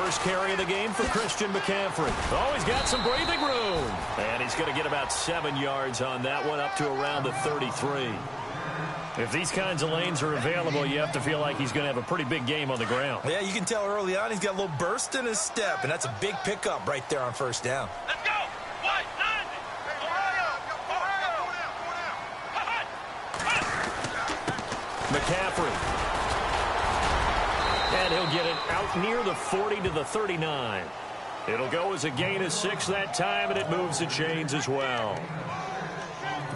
first carry of the game for Christian McCaffrey. Oh, he's got some breathing room. And he's going to get about 7 yards on that one, up to around the 33. If these kinds of lanes are available, you have to feel like he's going to have a pretty big game on the ground. Yeah, you can tell early on he's got a little burst in his step, and that's a big pickup right there on first down. Let's go! White, 90! McCaffrey. And he'll get it out near the 40 to the 39. It'll go as a gain of 6 that time, and it moves the chains as well.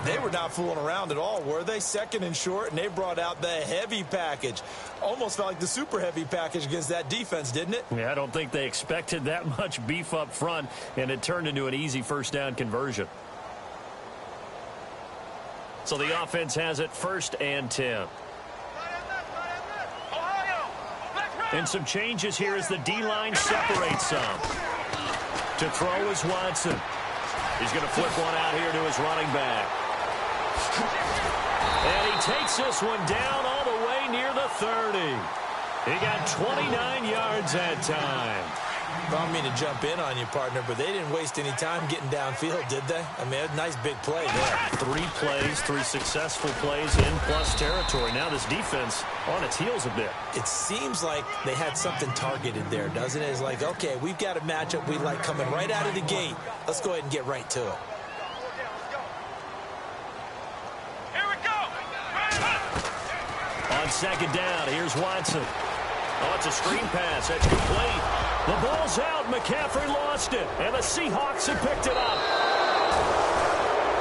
They were not fooling around at all, were they? Second and short, and they brought out the heavy package. Almost felt like the super heavy package against that defense, didn't it? Yeah, I don't think they expected that much beef up front, and it turned into an easy first down conversion. So the offense has it 1st and 10. And some changes here as the D-line separates some. To throw is Watson. He's going to flip one out here to his running back. And he takes this one down all the way near the 30. He got 29 yards that time. I don't mean to jump in on you, partner, but they didn't waste any time getting downfield, did they? I mean, a nice big play there. 3 plays, 3 successful plays in plus territory. Now this defense on its heels a bit. It seems like they had something targeted there, doesn't it? It's like, okay, we've got a matchup we like coming right out of the gate. Let's go ahead and get right to it. Here we go! On second down, here's Watson. Oh, it's a screen pass. That's complete. The ball's out. McCaffrey lost it. And the Seahawks have picked it up.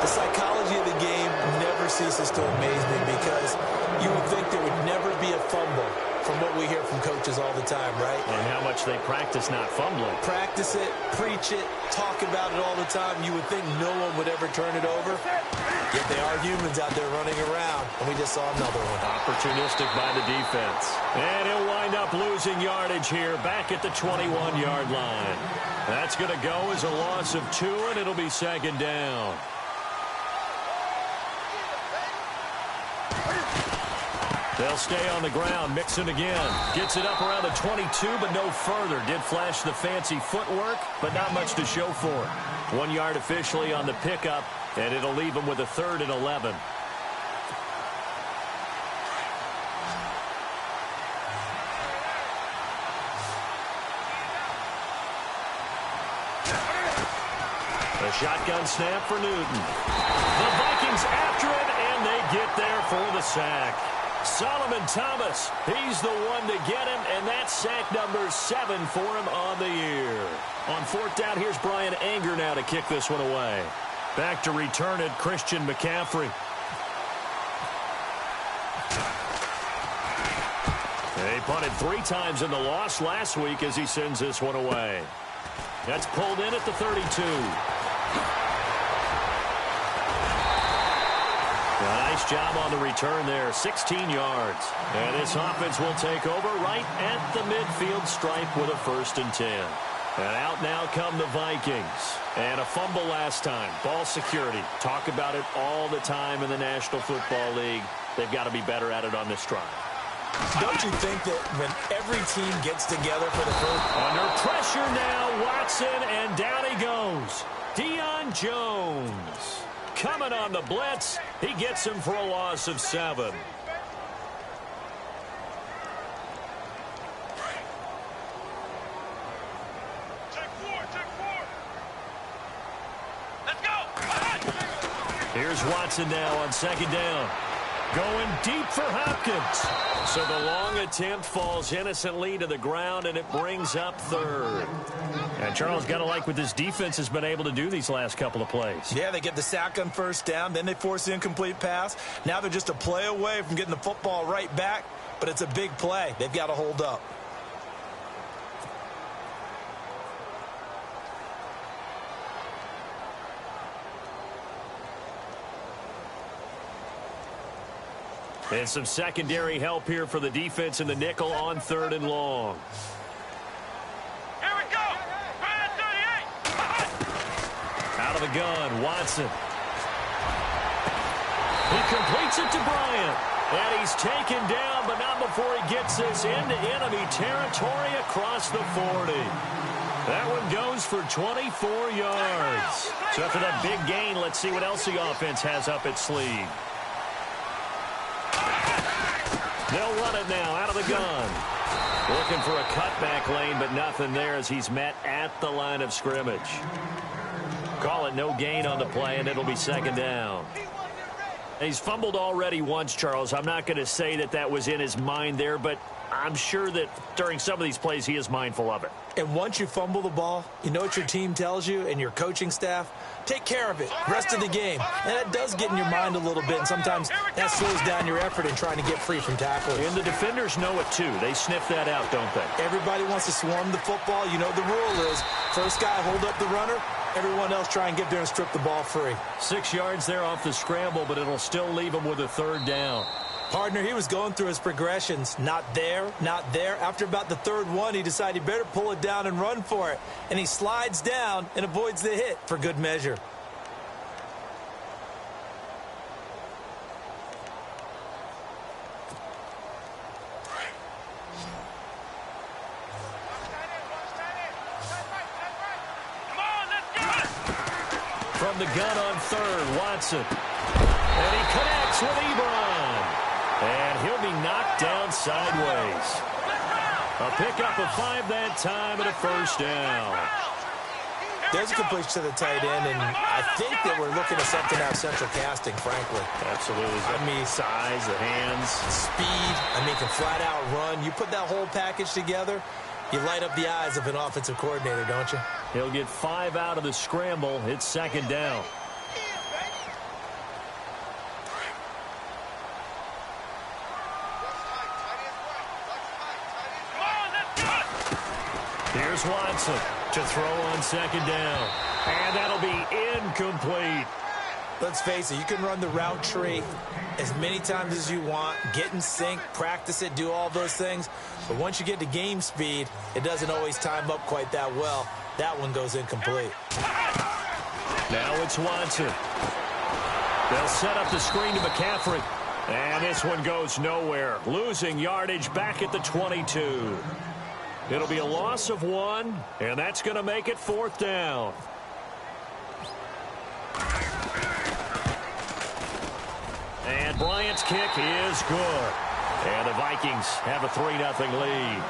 The psychology of the game never ceases to amaze me because you would think there would never be a fumble from what we hear from coaches all the time, right? And how much they practice not fumbling. Practice it, preach it, talk about it all the time. You would think no one would ever turn it over. Yet they are humans out there running around, and we just saw another one. Opportunistic by the defense. And he'll wind up losing yardage here back at the 21-yard line. That's going to go as a loss of 2, and it'll be second down. They'll stay on the ground. Mixon again. Gets it up around the 22, but no further. Did flash the fancy footwork, but not much to show for it. 1 yard officially on the pickup, and it'll leave him with a 3rd and 11. A shotgun snap for Newton. The Vikings after it, and they get there for the sack. Solomon Thomas, he's the one to get him, and that's sack number 7 for him on the year. On 4th down, here's Brian Anger now to kick this one away. Back to return it, Christian McCaffrey. They punted 3 times in the loss last week as he sends this one away. That's pulled in at the 32. Nice job on the return there, 16 yards. And this offense will take over right at the midfield stripe with a 1st and 10. And out now come the Vikings. And a fumble last time. Ball security. Talk about it all the time in the National Football League. They've got to be better at it on this drive. Don't you think that when every team gets together for the first... Under pressure now, Watson, and down he goes. Deion Jones. Coming on the blitz. He gets him for a loss of 7. Check 4, check 4. Let's go! Here's Watson now on second down. Going deep for Hopkins. So the long attempt falls innocently to the ground, and it brings up 3rd. And Charles, got to like what this defense has been able to do these last couple of plays. Yeah, they get the sack on 1st down, then they force the incomplete pass. Now they're just a play away from getting the football right back, but it's a big play. They've got to hold up. And some secondary help here for the defense in the nickel on 3rd and long. Here we go! Right at 38! Out of the gun, Watson. He completes it to Bryant. And he's taken down, but not before he gets this into enemy territory across the 40. That one goes for 24 yards. So after that big gain, let's see what else the offense has up its sleeve. They'll run it now out of the gun. Looking for a cutback lane, but nothing there as he's met at the line of scrimmage. Call it no gain on the play, and it'll be second down. He's fumbled already once, Charles. I'm not going to say that that was in his mind there, but I'm sure that during some of these plays he is mindful of it. And once you fumble the ball, you know what your team tells you and your coaching staff? Take care of it. Rest of the game. And that does get in your mind a little bit, and sometimes that slows down your effort in trying to get free from tackles. And the defenders know it, too. They sniff that out, don't they? Everybody wants to swarm the football. You know the rule is first guy hold up the runner, everyone else try and get there and strip the ball free. 6 yards there off the scramble, but it'll still leave him with a third down. Partner, he was going through his progressions. Not there, not there. After about the third one, he decided he better pull it down and run for it. And he slides down and avoids the hit for good measure. From the gun on third, Watson. And he connects with Ebron. And he'll be knocked down sideways. A pickup of 5 that time and a first down. There's a completion to the tight end, and I think that we're looking at something out of central casting, frankly. Absolutely. I mean, size, the hands. Speed, can flat out run. You put that whole package together, you light up the eyes of an offensive coordinator, don't you? He'll get 5 out of the scramble. It's second down. Here's Watson to throw on second down. And that'll be incomplete. Let's face it, you can run the route tree as many times as you want, get in sync, practice it, do all those things. But once you get to game speed, it doesn't always time up quite that well. That one goes incomplete. Now it's Watson. They'll set up the screen to McCaffrey. And this one goes nowhere. Losing yardage back at the 22. It'll be a loss of 1, and that's going to make it fourth down. And Bryant's kick is good. And the Vikings have a 3-0 lead.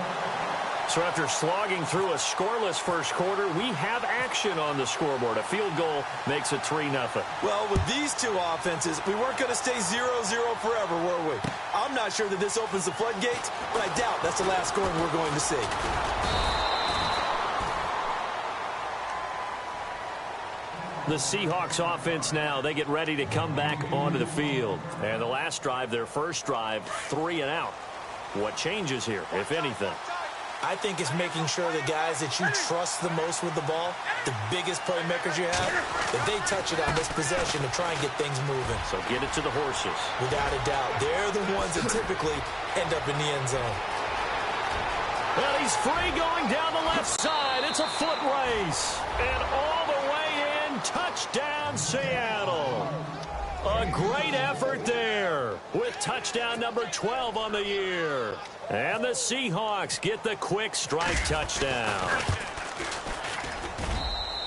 So after slogging through a scoreless first quarter, we have action on the scoreboard. A field goal makes it 3-0. Well, with these two offenses, we weren't going to stay 0-0 forever, were we? I'm not sure that this opens the floodgates, but I doubt that's the last scoring we're going to see. The Seahawks offense now, they get ready to come back onto the field. And the last drive, their first drive, 3 and out. What changes here, if anything? I think it's making sure the guys that you trust the most with the ball, the biggest playmakers you have, that they touch it on this possession to try and get things moving. So get it to the horses. Without a doubt. They're the ones that typically end up in the end zone. Well, he's free going down the left side. It's a foot race. And all the way in, touchdown Seattle. A great effort there with touchdown number 12 on the year. And the Seahawks get the quick strike touchdown.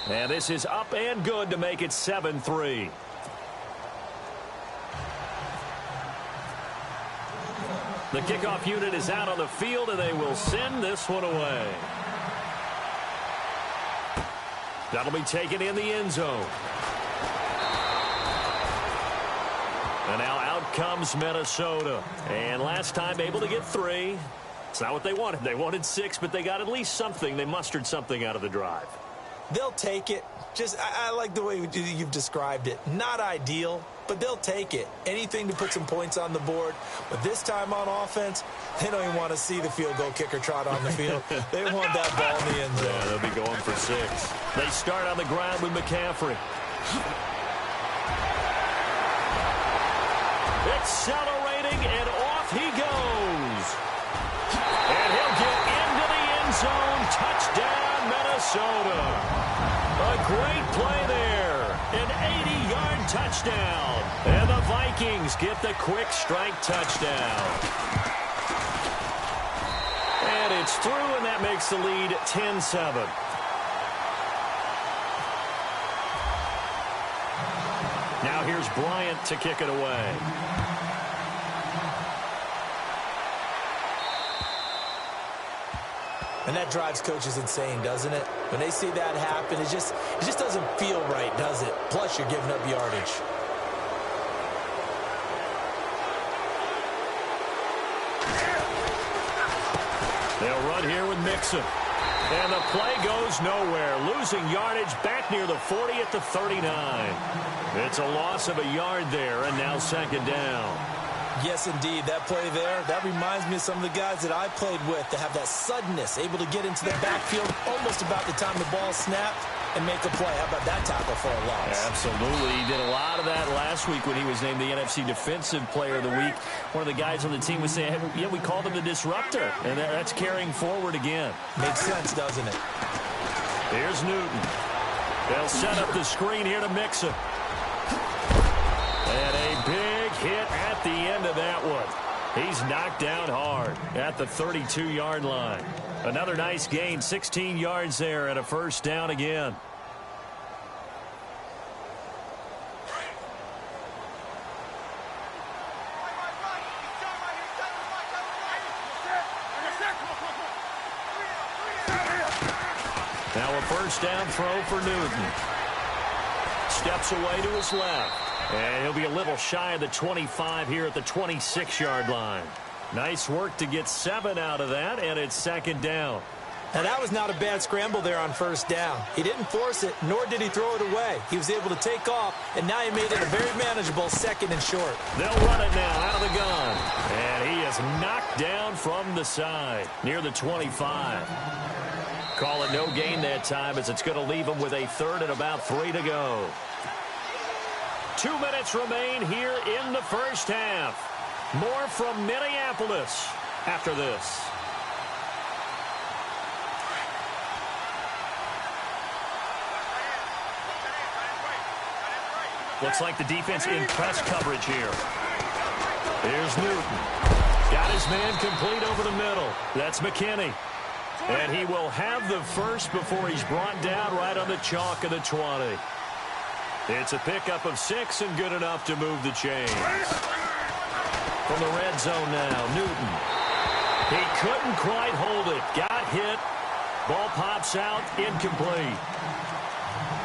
And this is up and good to make it 7-3. The kickoff unit is out on the field, and they will send this one away. That'll be taken in the end zone. And now out comes Minnesota. And last time able to get 3. It's not what they wanted. They wanted 6, but they got at least something. They mustered something out of the drive. They'll take it. I like the way you've described it. Not ideal, but they'll take it. Anything to put some points on the board. But this time on offense, they don't even want to see the field goal kicker trot on the field. They want that ball in the end zone. Yeah, they'll be going for 6. They start on the ground with McCaffrey. Accelerating, and off he goes. And he'll get into the end zone. Touchdown, Minnesota. A great play there. An 80-yard touchdown. And the Vikings get the quick strike touchdown. And it's through, and that makes the lead 10-7. Now here's Bryant to kick it away. And that drives coaches insane, doesn't it? When they see that happen, it just doesn't feel right, does it? Plus, you're giving up yardage. They'll run here with Mixon. And the play goes nowhere. Losing yardage back near the 40 at the 39. It's a loss of a yard there, and now second down. Yes, indeed. That play there, that reminds me of some of the guys that I played with that have that suddenness, able to get into the backfield almost about the time the ball snapped and make a play. How about that tackle for a loss? Absolutely. He did a lot of that last week when he was named the NFC Defensive Player of the Week. One of the guys on the team was saying, hey, yeah, we called him the disruptor, and that's carrying forward again. Makes sense, doesn't it? Here's Newton. They'll set up the screen here to Mixon. And a big hit at the end of that one. He's knocked down hard at the 32-yard line. Another nice gain, 16 yards there and a first down again. Now a first down throw for Newton. Steps away to his left. And he'll be a little shy of the 25 here at the 26-yard line. Nice work to get 7 out of that, and it's second down. Now, that was not a bad scramble there on first down. He didn't force it, nor did he throw it away. He was able to take off, and now he made it a very manageable second and short. They'll run it now out of the gun. And he is knocked down from the side near the 25. Call it no gain that time as it's going to leave him with a third and about 3 to go. 2 minutes remain here in the first half. More from Minneapolis after this. Looks like the defense in press coverage here. Here's Newton. Got his man complete over the middle. That's McKinney. And he will have the first before he's brought down right on the chalk of the 20. It's a pickup of 6 and good enough to move the chains. From the red zone now, Newton. He couldn't quite hold it. Got hit. Ball pops out, incomplete.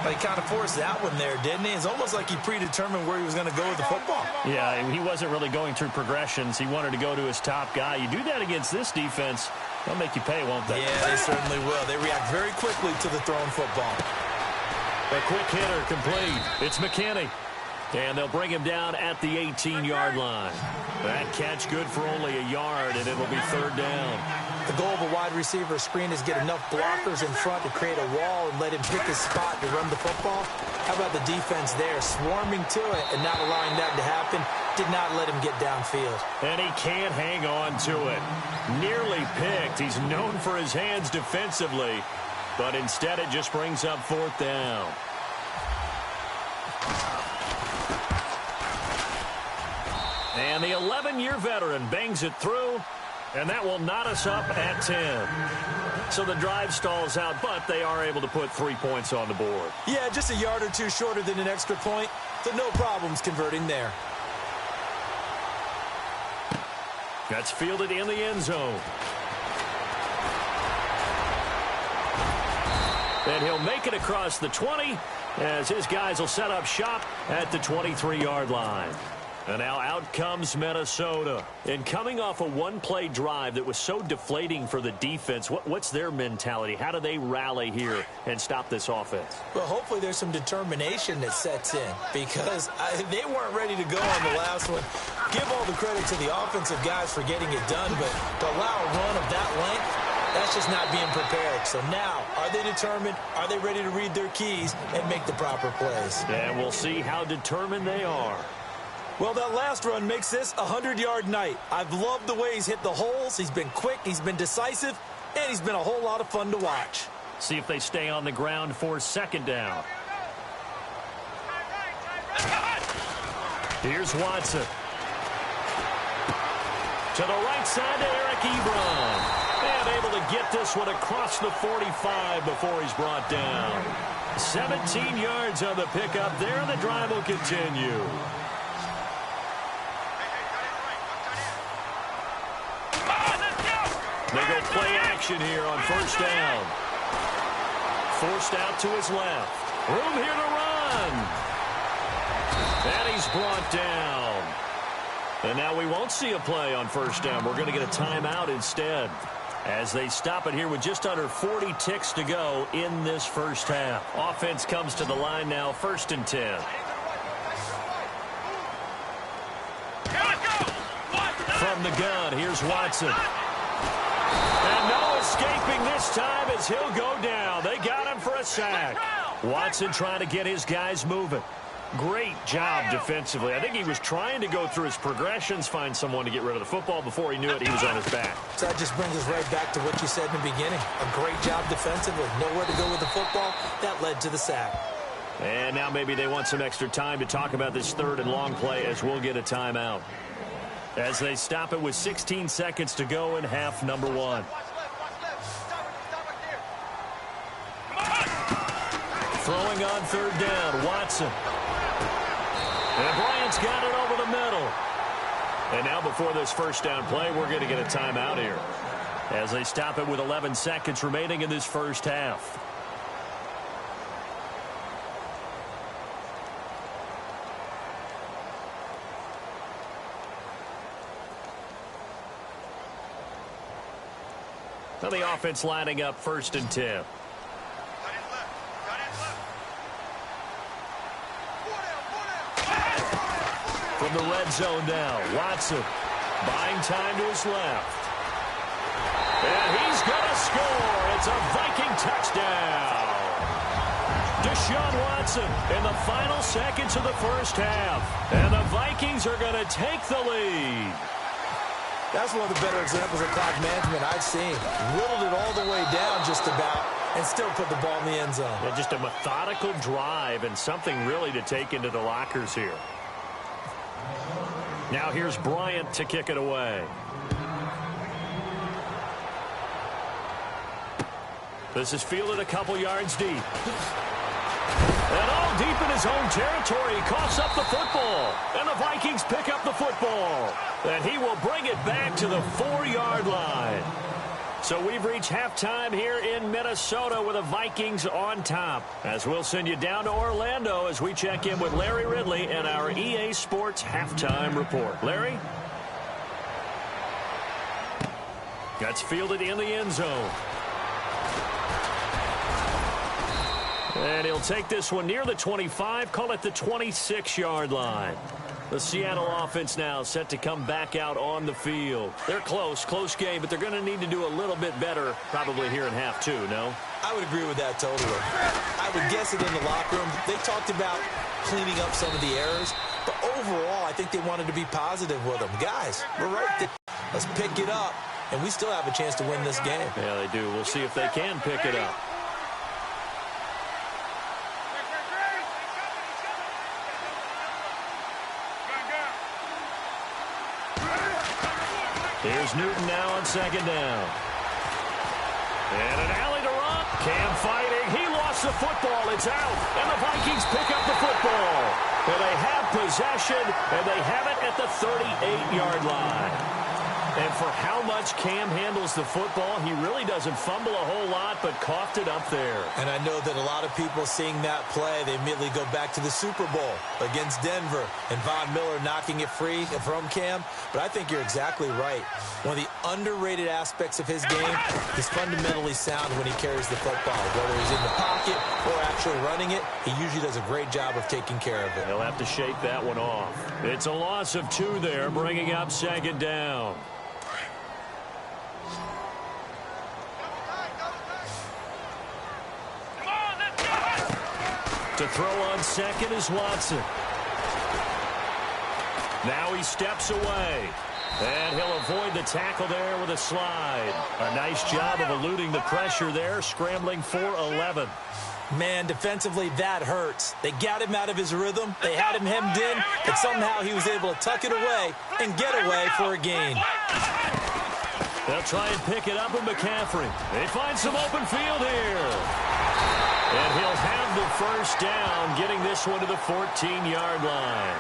But he kind of forced that one there, didn't he? It's almost like he predetermined where he was going to go with the football. Yeah, he wasn't really going through progressions. He wanted to go to his top guy. You do that against this defense, they'll make you pay, won't they? Yeah, they certainly will. They react very quickly to the thrown football. A quick hitter complete. It's McKinney. And they'll bring him down at the 18-yard line. That catch good for only a yard, and it'll be third down. The goal of a wide receiver screen is get enough blockers in front to create a wall and let him pick his spot to run the football. How about the defense there, swarming to it and not allowing that to happen? Did not let him get downfield. And he can't hang on to it. Nearly picked. He's known for his hands defensively, but instead it just brings up fourth down. And the 11-year veteran bangs it through, and that will knot us up at 10. So the drive stalls out, but they are able to put 3 points on the board. Yeah, just a yard or two shorter than an extra point, so no problems converting there. That's fielded in the end zone. And he'll make it across the 20 as his guys will set up shop at the 23-yard line. And now out comes Minnesota. And coming off a one-play drive that was so deflating for the defense, what's their mentality? How do they rally here and stop this offense? Well, hopefully there's some determination that sets in because they weren't ready to go on the last one. Give all the credit to the offensive guys for getting it done, but to allow a run of that length, that's just not being prepared. So now, are they determined? Are they ready to read their keys and make the proper plays? And we'll see how determined they are. Well, that last run makes this a 100-yard night. I've loved the way he's hit the holes. He's been quick, he's been decisive, and he's been a whole lot of fun to watch. See if they stay on the ground for second down. Here's Watson. To the right side to Eric Ebron. And able to get this one across the 45 before he's brought down. 17 yards on the pickup there, and the drive will continue. They go play action here on first down. Forced out to his left. Room here to run. And he's brought down. And now we won't see a play on first down. We're going to get a timeout instead, as they stop it here with just under 40 ticks to go in this first half. Offense comes to the line now, 1st and 10. From the gun, here's Watson. And no escaping this time as he'll go down. They got him for a sack. Watson trying to get his guys moving. Great job defensively. I think he was trying to go through his progressions, find someone to get rid of the football. Before he knew it, he was on his back. So that just brings us right back to what you said in the beginning. A great job defensively. Nowhere to go with the football. That led to the sack. And now maybe they want some extra time to talk about this 3rd and long play, as we'll get a timeout, as they stop it with 16 seconds to go in half number 1. Throwing on 3rd down, Watson. And Bryant's got it over the middle. And now before this first down play, we're going to get a timeout here, as they stop it with 11 seconds remaining in this first half. Now the offense lining up 1st and 10. From the red zone now, Watson buying time to his left. And he's going to score. It's a Viking touchdown. Deshaun Watson in the final seconds of the first half. And the Vikings are going to take the lead. That's one of the better examples of clock management I've seen. Whittled it all the way down just about and still put the ball in the end zone. Yeah, just a methodical drive and something really to take into the lockers here. Now here's Bryant to kick it away. This is fielded a couple yards deep. And all deep in his own territory. He coughs up the football. And the Vikings pick up the football. And he will bring it back to the 4-yard line. So we've reached halftime here in Minnesota with the Vikings on top. As we'll send you down to Orlando as we check in with Larry Ridley and our EA Sports Halftime Report. Larry? That's fielded in the end zone. And he'll take this one near the 25, call it the 26-yard line. The Seattle offense now set to come back out on the field. They're close game, but they're going to need to do a little bit better probably here in half 2, no? I would agree with that totally. I would guess it in the locker room. They talked about cleaning up some of the errors, but overall I think they wanted to be positive with them. Guys, we're right there. Let's pick it up, and we still have a chance to win this game. Yeah, they do. We'll see if they can pick it up. Here's Newton now on 2nd down. And an alley to run. Cam fighting. He lost the football. It's out. And the Vikings pick up the football. And they have possession, and they have it at the 38-yard line. And for how much Cam handles the football, he really doesn't fumble a whole lot, but coughed it up there. And I know that a lot of people seeing that play, they immediately go back to the Super Bowl against Denver and Von Miller knocking it free from Cam. But I think you're exactly right. One of the underrated aspects of his game is fundamentally sound when he carries the football. Whether he's in the pocket or actually running it, he usually does a great job of taking care of it. He'll have to shake that one off. It's a loss of 2 there, bringing up 2nd down. To throw on 2nd is Watson. Now he steps away. And he'll avoid the tackle there with a slide. A nice job of eluding the pressure there, scrambling for 11. Man, defensively, that hurts. They got him out of his rhythm. They had him hemmed in, but somehow he was able to tuck it away and get away for a gain. They'll try and pick it up with McCaffrey. They find some open field here. And he'll have the first down, getting this one to the 14-yard line.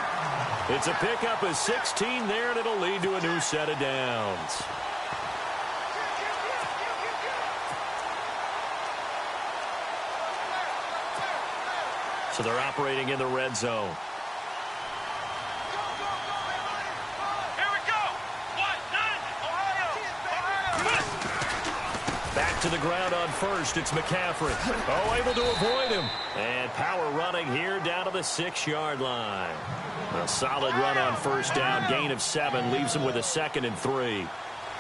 It's a pickup of 16 there, and it'll lead to a new set of downs. So they're operating in the red zone. Back to the ground on first. It's McCaffrey. Oh, able to avoid him. And power running here down to the 6-yard line. A solid run on first down. Gain of 7 leaves him with a 2nd and 3.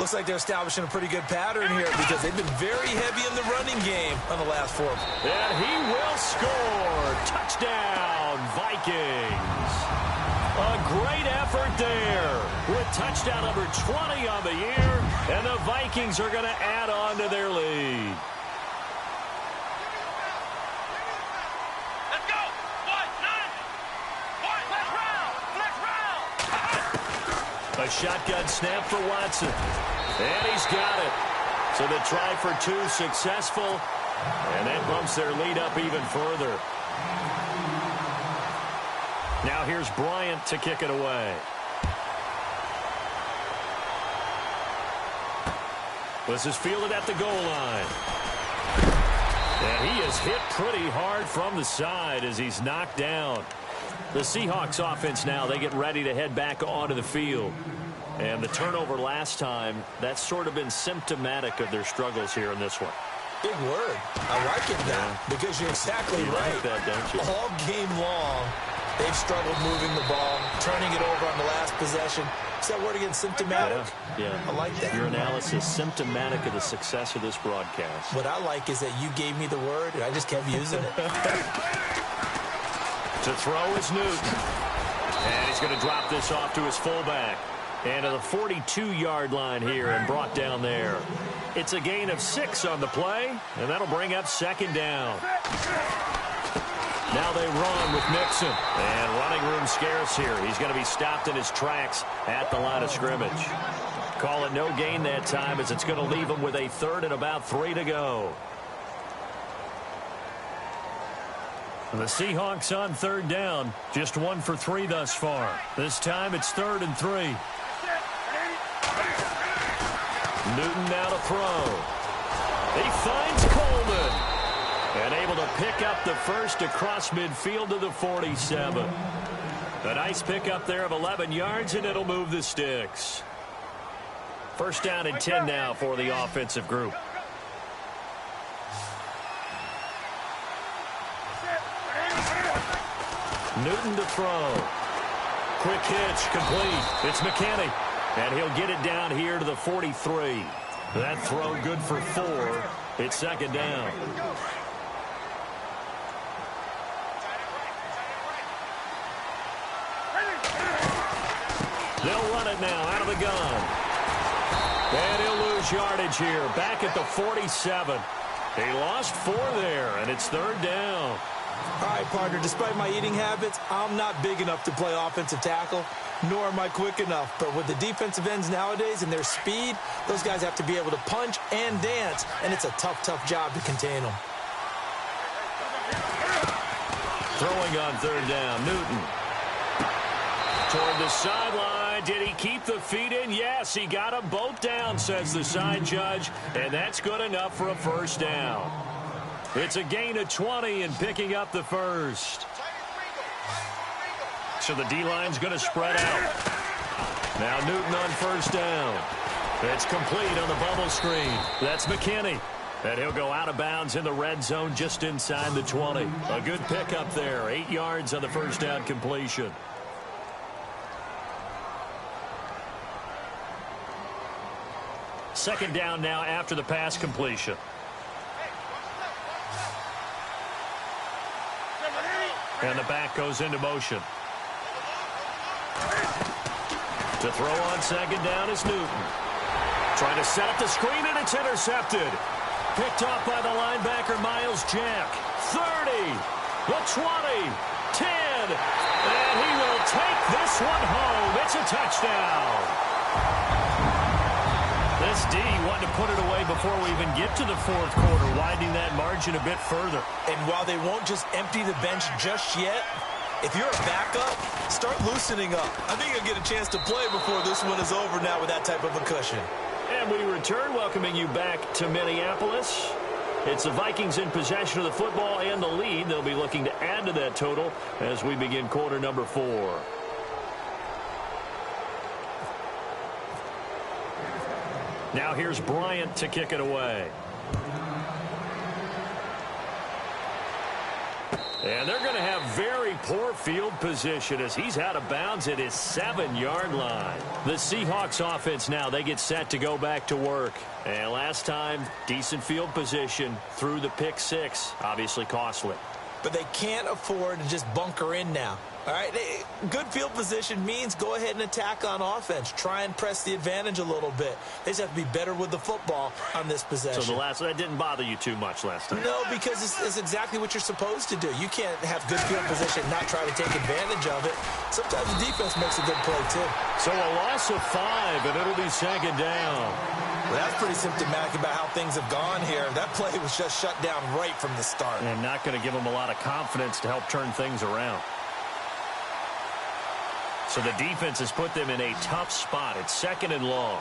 Looks like they're establishing a pretty good pattern here because they've been very heavy in the running game on the last 4. And he will score. Touchdown, Vikings. A great effort there with touchdown number 20 on the year, and the Vikings are going to add on to their lead. Let's go. Flex round. A shotgun snap for Watson. And he's got it. So the try for 2 successful, and that bumps their lead up even further. Now here's Bryant to kick it away. This is fielded at the goal line. And he is hit pretty hard from the side as he's knocked down. The Seahawks offense now, they get ready to head back onto the field. And the turnover last time, that's sort of been symptomatic of their struggles here in this one. Big word. I like it now because you're exactly right. Like that, don't you? All game long, they've struggled moving the ball, turning it over on the last possession. Is that word again, symptomatic? Yeah. I like that. Your analysis, symptomatic of the success of this broadcast. What I like is that you gave me the word, and I just kept using it. To throw is Newton. And he's going to drop this off to his fullback. And to the 42-yard line here and brought down there. It's a gain of 6 on the play, and that'll bring up 2nd down. Now they run with Mixon. And running room scarce here. He's going to be stopped in his tracks at the line of scrimmage. Call it no gain that time as it's going to leave him with a 3rd and about 3 to go. The Seahawks on 3rd down. Just 1 for 3 thus far. This time it's 3rd and 3. Newton now to throw. He finds Coleman. And able to pick up the first across midfield to the 47. A nice pickup there of 11 yards, and it'll move the sticks. 1st down and 10 now for the offensive group. Newton to throw. Quick hitch, complete. It's McKinney. And he'll get it down here to the 43. That throw good for 4. It's 2nd down. They'll run it now out of the gun. And he'll lose yardage here. Back at the 47. He lost 4 there, and it's 3rd down. All right, partner, despite my eating habits, I'm not big enough to play offensive tackle, nor am I quick enough. But with the defensive ends nowadays and their speed, those guys have to be able to punch and dance, and it's a tough, tough job to contain them. Throwing on 3rd down, Newton. Toward the sideline. Did he keep the feet in? Yes, he got them both down, says the side judge, and that's good enough for a 1st down. It's a gain of 20 and picking up the 1st. So the D-line's going to spread out. Now Newton on 1st down. It's complete on the bubble screen. That's McKinney. And he'll go out of bounds in the red zone just inside the 20. A good pickup there. 8 yards on the 1st down completion. Second down now after the pass completion. And the back goes into motion. To throw on 2nd down is Newton. Trying to set up the screen, and it's intercepted. Picked off by the linebacker, Miles Jack. 30, the 20, 10, and he will take this one home. It's a touchdown. The This D wanted to put it away before we even get to the fourth quarter, widening that margin a bit further. And while they won't just empty the bench just yet, if you're a backup, start loosening up. I think you'll get a chance to play before this one is over now with that type of a cushion. And we return, welcoming you back to Minneapolis. It's the Vikings in possession of the football and the lead. They'll be looking to add to that total as we begin quarter number 4. Now here's Bryant to kick it away. And they're going to have very poor field position as he's out of bounds at his 7-yard line. The Seahawks offense now, they get set to go back to work. And last time, decent field position through the pick 6, obviously costly. But they can't afford to just bunker in now. All right, good field position means go ahead and attack on offense. Try and press the advantage a little bit. They just have to be better with the football on this possession. So that didn't bother you too much last time? No, because it's exactly what you're supposed to do. You can't have good field position and not try to take advantage of it. Sometimes the defense makes a good play, too. So a loss of 5, and it'll be second down. Well, that's pretty symptomatic about how things have gone here. That play was just shut down right from the start. And not going to give them a lot of confidence to help turn things around. So the defense has put them in a tough spot. It's second and long.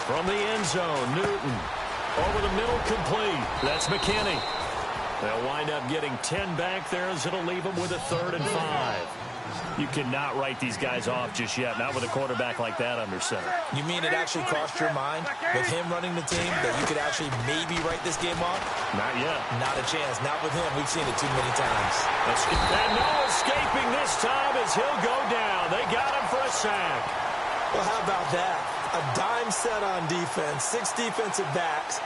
From the end zone, Newton. Over the middle, complete. That's McKinney. They'll wind up getting 10 back there as it'll leave them with a 3rd and 5. You cannot write these guys off just yet, not with a quarterback like that under center. You mean it actually crossed your mind with him running the team that you could actually maybe write this game off? Not yet. Not a chance. Not with him. We've seen it too many times. And no escaping this time as he'll go down. They got him for a sack. Well, how about that? A dime set on defense, 6 defensive backs.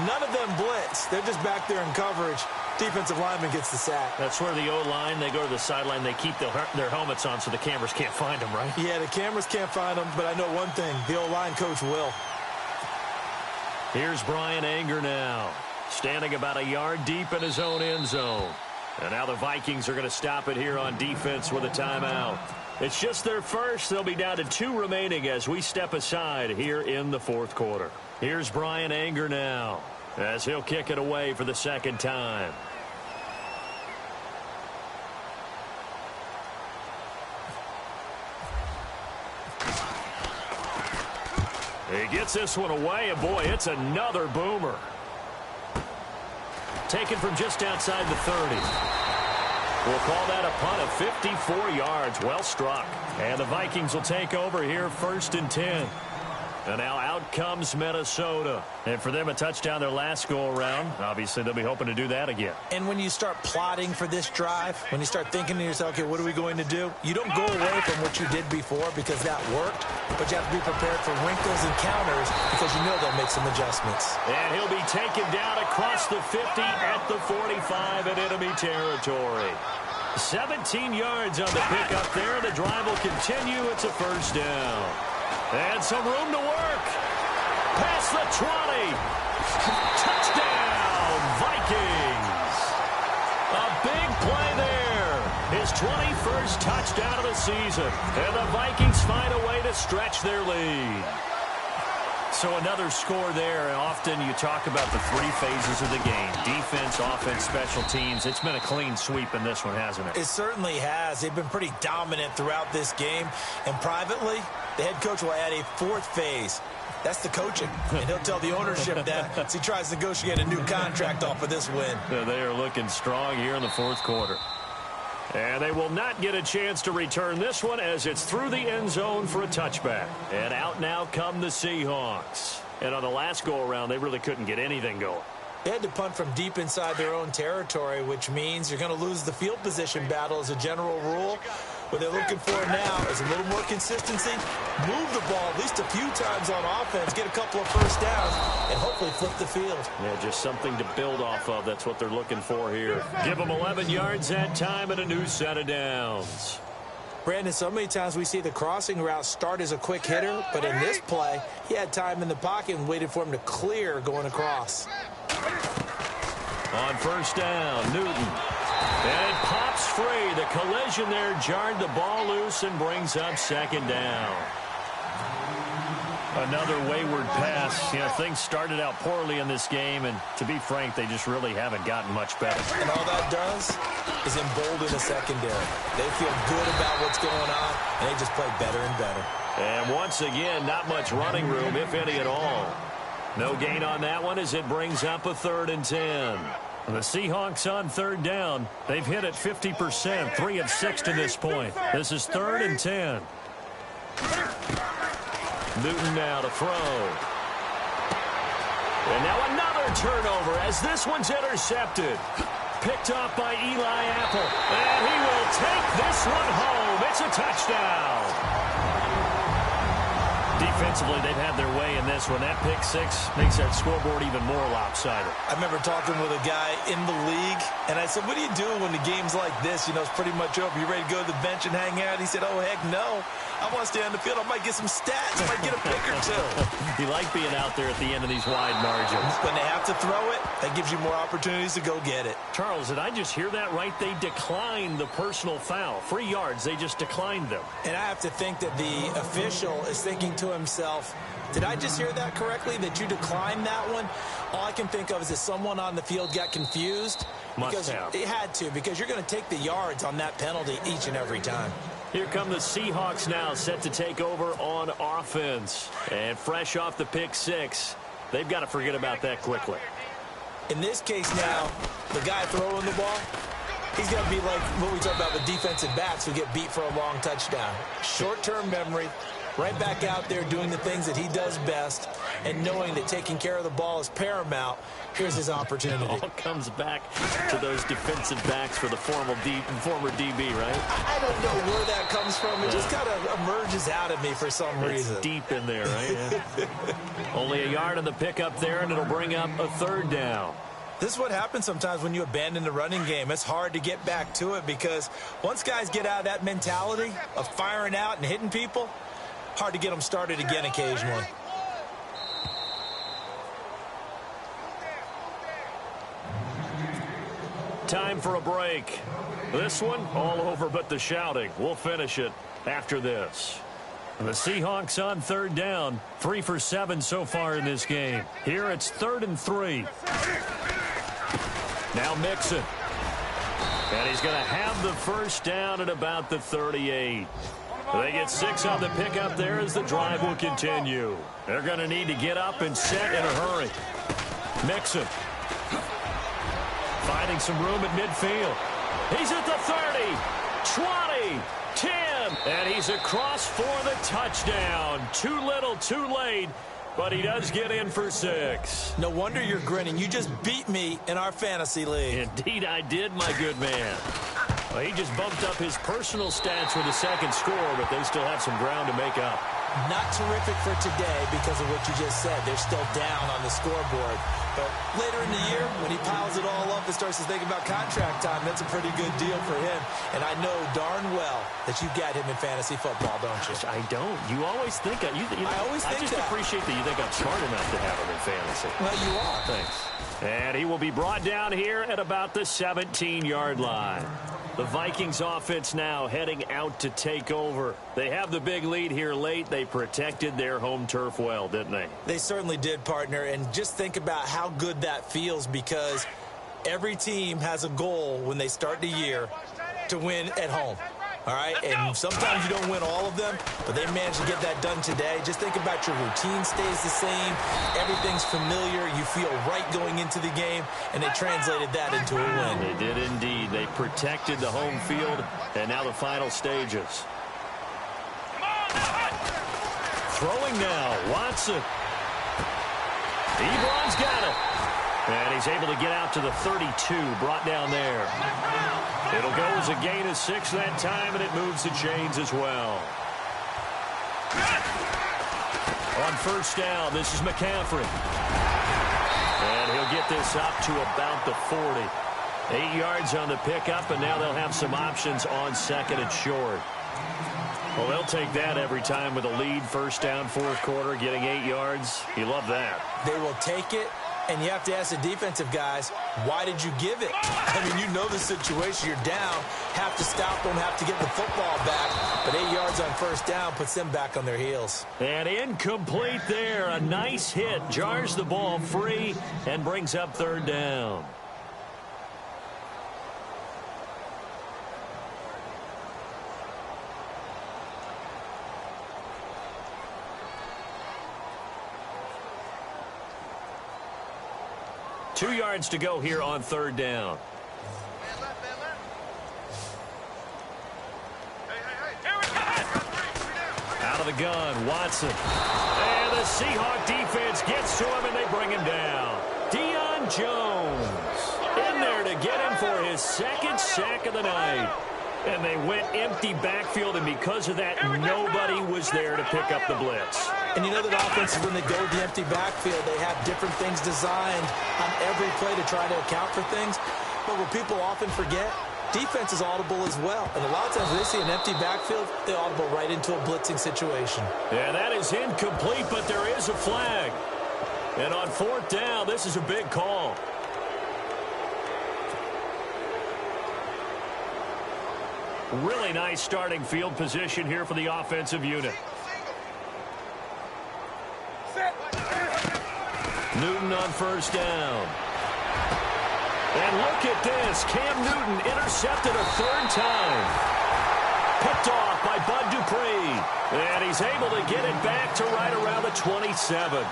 None of them blitz. They're just back there in coverage. Defensive lineman gets the sack. That's where the O-line, they go to the sideline, they keep their helmets on so the cameras can't find them, right? Yeah, the cameras can't find them, but I know one thing. The O-line coach will. Here's Brian Anger now, standing about a yard deep in his own end zone. And now the Vikings are going to stop it here on defense with a timeout. It's just their first. They'll be down to 2 remaining as we step aside here in the fourth quarter. Here's Brian Anger now as he'll kick it away for the second time. He gets this one away, and boy, it's another boomer. Taken from just outside the 30. We'll call that a punt of 54 yards. Well struck. And the Vikings will take over here, 1st and 10. And now out comes Minnesota. And for them, a touchdown their last go-around. Obviously, they'll be hoping to do that again. And when you start plotting for this drive, when you start thinking to yourself, okay, what are we going to do? You don't go away from what you did before because that worked, but you have to be prepared for wrinkles and counters because you know they'll make some adjustments. And he'll be taken down across the 50 at the 45 in enemy territory. 17 yards on the pickup there. The drive will continue. It's a 1st down. And some room to work. Past the 20. Touchdown, Vikings. A big play there. His 21st touchdown of the season. And the Vikings find a way to stretch their lead. So another score there, and often you talk about the 3 phases of the game. Defense, offense, special teams. It's been a clean sweep in this one, hasn't it? It certainly has. They've been pretty dominant throughout this game. And privately, the head coach will add a 4th phase. That's the coaching. And he'll tell the ownership that as he tries to negotiate a new contract off of this win. Yeah, they are looking strong here in the 4th quarter. And they will not get a chance to return this one as it's through the end zone for a touchback. And out now come the Seahawks. And on the last go-around, they really couldn't get anything going. They had to punt from deep inside their own territory, which means you're going to lose the field position battle as a general rule. What they're looking for now is a little more consistency, move the ball at least a few times on offense, get a couple of 1st downs, and hopefully flip the field. Yeah, just something to build off of. That's what they're looking for here. Give them 11 yards that time and a new set of downs. Brandon, so many times we see the crossing route start as a quick hitter, but in this play, he had time in the pocket and waited for him to clear going across. On 1st down, Newton. And it pops free. The collision there jarred the ball loose and brings up second down. Another wayward pass. You know, things started out poorly in this game, and to be frank, they just really haven't gotten much better. And all that does is embolden the secondary. They feel good about what's going on, and they just play better and better. And once again, not much running room, if any at all. No gain on that one as it brings up a 3rd and 10. The Seahawks on 3rd down. They've hit it 50%, 3 of 6 to this point. This is 3rd and 10. Newton now to throw. And now another turnover as this one's intercepted. Picked off by Eli Apple. And he will take this one home. It's a touchdown. Defensively, they've had their way in this one. That pick six makes that scoreboard even more lopsided. I remember talking with a guy in the league, and I said, what do you do when the game's like this? You know, it's pretty much over. You ready to go to the bench and hang out? He said, oh, heck no. I want to stay on the field. I might get some stats. I might get a pick or two. You like being out there at the end of these wide margins. When they have to throw it, that gives you more opportunities to go get it. Charles, did I just hear that right? They declined the personal foul. 3 yards, they just declined them. And I have to think that the official is thinking to himself, did I just hear that correctly, that you declined that one? All I can think of is that someone on the field got confused. Must have. It had to, because you're going to take the yards on that penalty each and every time. Here come the Seahawks now, set to take over on offense. And fresh off the pick six, they've got to forget about that quickly. In this case now, the guy throwing the ball, he's going to be like what we talk about with defensive backs who get beat for a long touchdown. Short-term memory, right back out there doing the things that he does best, and knowing that taking care of the ball is paramount. Here's his opportunity. It all comes back to those defensive backs for the former DB, right? I don't know where that comes from. It just kind of emerges out of me for some reason. It's deep in there, right? Yeah. Only a yard on the pickup there, and it'll bring up a 3rd down. This is what happens sometimes when you abandon the running game. It's hard to get back to it because once guys get out of that mentality of firing out and hitting people, hard to get them started again occasionally. Time for a break. This one, all over but the shouting. We'll finish it after this. The Seahawks on 3rd down. 3 for 7 so far in this game. Here it's 3rd and 3. Now Mixon. And he's going to have the first down at about the 38. They get 6 on the pickup there as the drive will continue. They're going to need to get up and set in a hurry. Mixon. Finding some room at midfield. He's at the 30, 20, 10, and he's across for the touchdown. Too little, too late, but he does get in for 6. No wonder you're grinning. You just beat me in our fantasy league. Indeed I did, my good man. Well, he just bumped up his personal stats with a second score, but they still have some ground to make up. Not terrific for today because of what you just said. They're still down on the scoreboard. But later in the year, when he piles it all up and starts to think about contract time, that's a pretty good deal for him. And I know darn well that you got him in fantasy football, don't you? I don't. You always think I just appreciate that you think I'm smart enough to have him in fantasy. Well, you are. Thanks. And he will be brought down here at about the 17-yard line. The Vikings offense now heading out to take over. They have the big lead here late. They protected their home turf well, didn't they? They certainly did, partner. And just think about how good that feels, because every team has a goal when they start the year to win at home. All right, and sometimes you don't win all of them, but they managed to get that done today. Just think about your routine stays the same. Everything's familiar. You feel right going into the game, and they translated that into a win. They did indeed. They protected the home field, and now the final stages. Throwing now, Watson. Ebron's got it. And he's able to get out to the 32, brought down there. It'll go as a gain of 6 that time, and it moves the chains as well. On first down, this is McCaffrey. And he'll get this up to about the 40. 8 yards on the pickup, and now they'll have some options on 2nd and short. Well, they'll take that every time with a lead, first down, 4th quarter, getting 8 yards. You love that. They will take it, And you have to ask the defensive guys, why did you give it? I mean, you know the situation. You're down. Have to stop them, have to get the football back. But 8 yards on first down puts them back on their heels. And incomplete there. A nice hit. Jars the ball free and brings up third down. Two yards to go here on third down. Out of the gun, Watson. And the Seahawk defense gets to him, and they bring him down. Deion Jones in there to get him for his second sack of the night. And they went empty backfield, and because of that, nobody was there to pick up the blitz. And you know that offenses, when they go to the empty backfield, they have different things designed on every play to try to account for things. But what people often forget, defense is audible as well. And a lot of times when they see an empty backfield, they audible right into a blitzing situation. Yeah, that is incomplete, but there is a flag. And on fourth down, this is a big call. Really nice starting field position here for the offensive unit. Newton on first down. And look at this. Cam Newton intercepted a third time. Picked off by Bud Dupree. And he's able to get it back to right around the 27.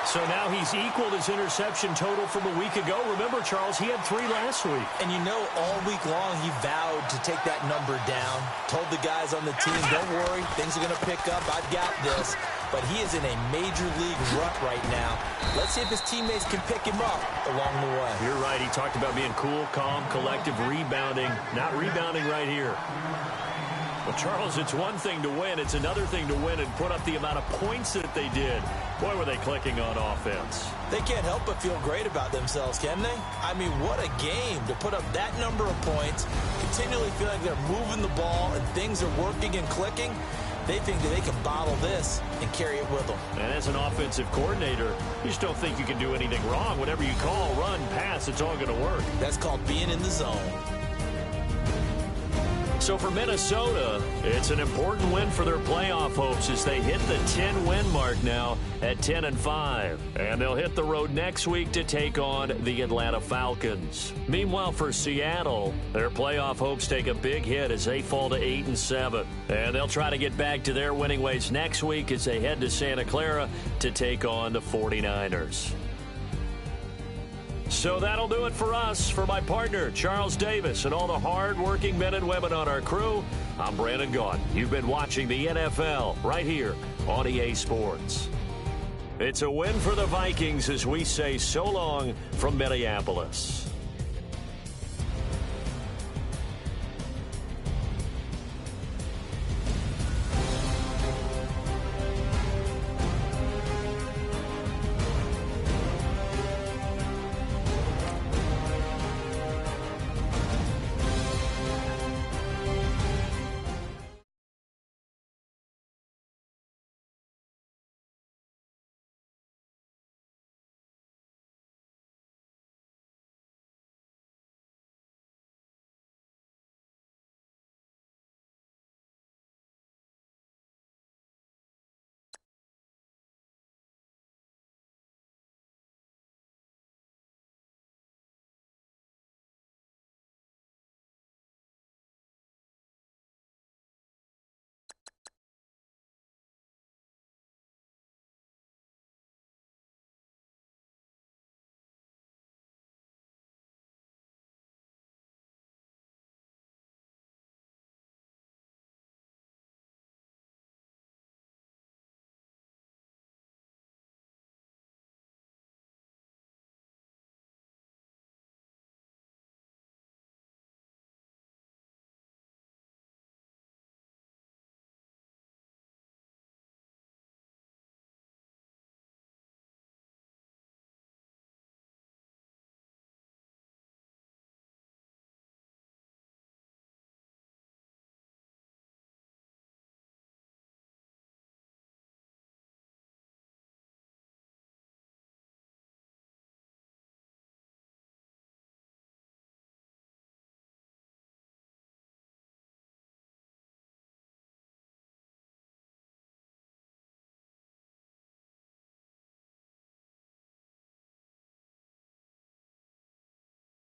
So now he's equaled his interception total from a week ago. Remember, Charles, he had 3 last week. And you know, all week long he vowed to take that number down. Told the guys on the team, don't worry, things are going to pick up. I've got this. But he is in a major league rut right now. Let's see if his teammates can pick him up along the way. You're right. He talked about being cool, calm, collective, rebounding. Not rebounding right here. Well, Charles, it's one thing to win. It's another thing to win and put up the amount of points that they did. Boy, were they clicking on offense. They can't help but feel great about themselves, can they? I mean, what a game to put up that number of points, continually feeling like they're moving the ball and things are working and clicking. They think that they can bottle this and carry it with them. And as an offensive coordinator, you just don't think you can do anything wrong. Whatever you call, run, pass, it's all going to work. That's called being in the zone. So for Minnesota, it's an important win for their playoff hopes as they hit the 10-win mark now at 10-5. And they'll hit the road next week to take on the Atlanta Falcons. Meanwhile, for Seattle, their playoff hopes take a big hit as they fall to 8-7. And they'll try to get back to their winning ways next week as they head to Santa Clara to take on the 49ers. So that'll do it for us. For my partner, Charles Davis, and all the hard-working men and women on our crew, I'm Brandon Gaudin. You've been watching the NFL right here on EA Sports. It's a win for the Vikings as we say so long from Minneapolis.